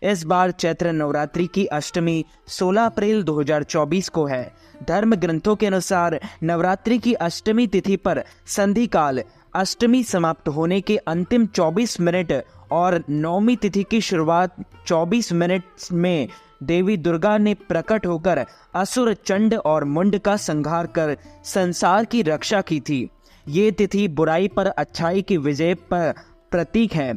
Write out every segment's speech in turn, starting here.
इस बार चैत्र नवरात्रि की अष्टमी 16 अप्रैल 2024 को है। धर्म ग्रंथों के अनुसार नवरात्रि की अष्टमी तिथि पर संधि काल, अष्टमी समाप्त होने के अंतिम 24 मिनट और नवमी तिथि की शुरुआत 24 मिनट में देवी दुर्गा ने प्रकट होकर असुर, चंड और मुंड का संहार कर संसार की रक्षा की थी। ये तिथि बुराई पर अच्छाई की विजय पर प्रतीक है।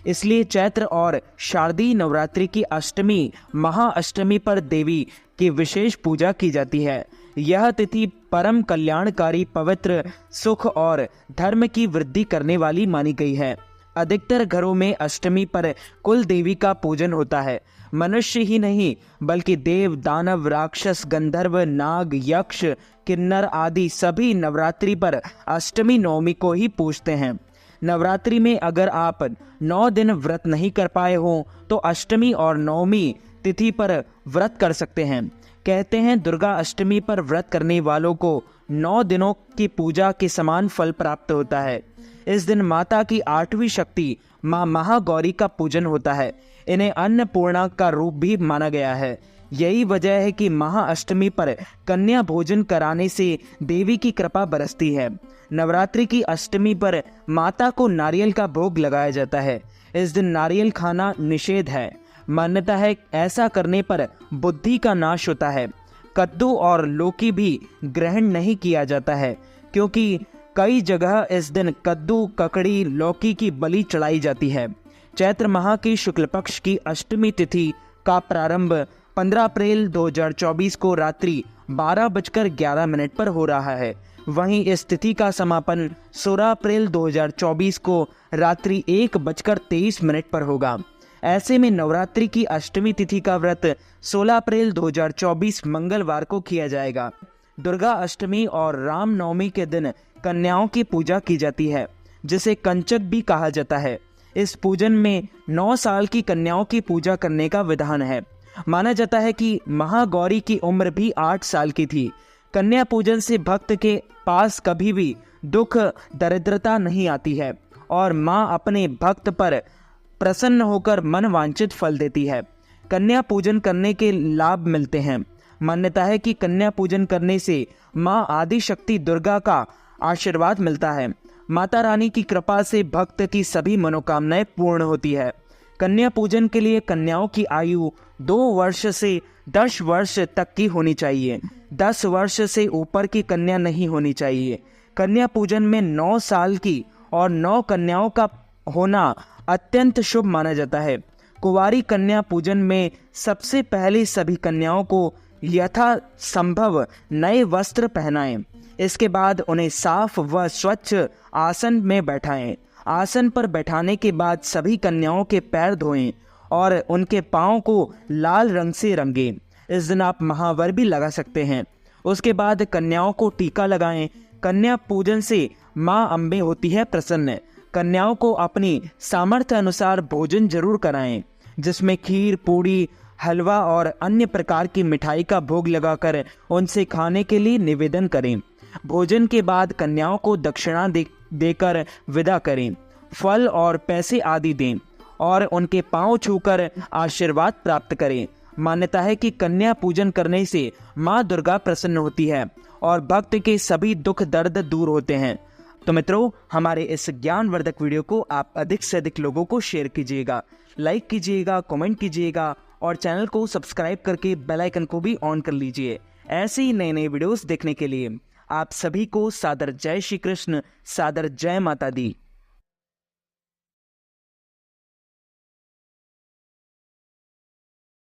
इसलिए चैत्र और शारदीय नवरात्रि की अष्टमी महाअष्टमी पर देवी की विशेष पूजा की जाती है। यह तिथि परम कल्याणकारी, पवित्र, सुख और धर्म की वृद्धि करने वाली मानी गई है। अधिकतर घरों में अष्टमी पर कुल देवी का पूजन होता है। मनुष्य ही नहीं बल्कि देव, दानव, राक्षस, गंधर्व, नाग, यक्ष, किन्नर आदि सभी नवरात्रि पर अष्टमी नवमी को ही पूजते हैं। नवरात्रि में अगर आप 9 दिन व्रत नहीं कर पाए हो तो अष्टमी और नवमी तिथि पर व्रत कर सकते हैं। कहते हैं दुर्गा अष्टमी पर व्रत करने वालों को 9 दिनों की पूजा के समान फल प्राप्त होता है। इस दिन माता की 8वीं शक्ति माँ महागौरी का पूजन होता है। इन्हें अन्नपूर्णा का रूप भी माना गया है। यही वजह है कि महाअष्टमी पर कन्या भोजन कराने से देवी की कृपा बरसती है। नवरात्रि की अष्टमी पर माता को नारियल का भोग लगाया जाता है। इस दिन नारियल खाना निषेध है। मान्यता है ऐसा करने पर बुद्धि का नाश होता है। कद्दू और लौकी भी ग्रहण नहीं किया जाता है, क्योंकि कई जगह इस दिन कद्दू, ककड़ी, लौकी की बलि चढ़ाई जाती है। चैत्र माह की शुक्ल पक्ष की अष्टमी तिथि का प्रारंभ 15 अप्रैल 2024 को रात्रि 12:11 पर हो रहा है। वहीं इस तिथि का समापन 16 अप्रैल 2024 को रात्रि 1:23 पर होगा। ऐसे में नवरात्रि की अष्टमी तिथि का व्रत 16 अप्रैल 2024 मंगलवार को किया जाएगा। दुर्गा अष्टमी और राम नवमी के दिन कन्याओं की पूजा की जाती है, जिसे कंचक भी कहा जाता है। इस पूजन में 9 साल की कन्याओं की पूजा करने का विधान है। माना जाता है कि महागौरी की उम्र भी 8 साल की थी। कन्या पूजन से भक्त के पास कभी भी दुख, दरिद्रता नहीं आती है और माँ अपने भक्त पर प्रसन्न होकर मन वांछित फल देती है। कन्या पूजन करने के लाभ मिलते हैं। मान्यता है कि कन्या पूजन करने से माँ आदि शक्ति दुर्गा का आशीर्वाद मिलता है। माता रानी की कृपा से भक्त की सभी मनोकामनाएं पूर्ण होती है। कन्या पूजन के लिए कन्याओं की आयु 2 वर्ष से 10 वर्ष तक की होनी चाहिए। 10 वर्ष से ऊपर की कन्या नहीं होनी चाहिए। कन्या पूजन में 9 साल की और 9 कन्याओं का होना अत्यंत शुभ माना जाता है। कुंवारी कन्या पूजन में सबसे पहले सभी कन्याओं को यथा संभव नए वस्त्र पहनाएं। इसके बाद उन्हें साफ व स्वच्छ आसन में बैठाएं। आसन पर बैठाने के बाद सभी कन्याओं के पैर धोएं और उनके पाँव को लाल रंग से रंगें। इस दिन आप महावर भी लगा सकते हैं। उसके बाद कन्याओं को टीका लगाएं। कन्या पूजन से माँ अम्बे होती है प्रसन्न। कन्याओं को अपनी सामर्थ्य अनुसार भोजन जरूर कराएं, जिसमें खीर, पूड़ी, हलवा और अन्य प्रकार की मिठाई का भोग लगाकर उनसे खाने के लिए निवेदन करें। भोजन के बाद कन्याओं को दक्षिणा देकर विदा करें। फल और पैसे आदि दें और उनके पांव छूकर आशीर्वाद प्राप्त करें। मान्यता है कि कन्या पूजन करने से माँ दुर्गा प्रसन्न होती है और भक्त के सभी दुख दर्द दूर होते हैं। तो मित्रों, हमारे इस ज्ञानवर्धक वीडियो को आप अधिक से अधिक लोगों को शेयर कीजिएगा, लाइक कीजिएगा, कमेंट कीजिएगा और चैनल को सब्सक्राइब करके बेल आइकन को भी ऑन कर लीजिए। ऐसे ही नए नए वीडियोस देखने के लिए आप सभी को सादर जय श्री कृष्ण, सादर जय माता दी।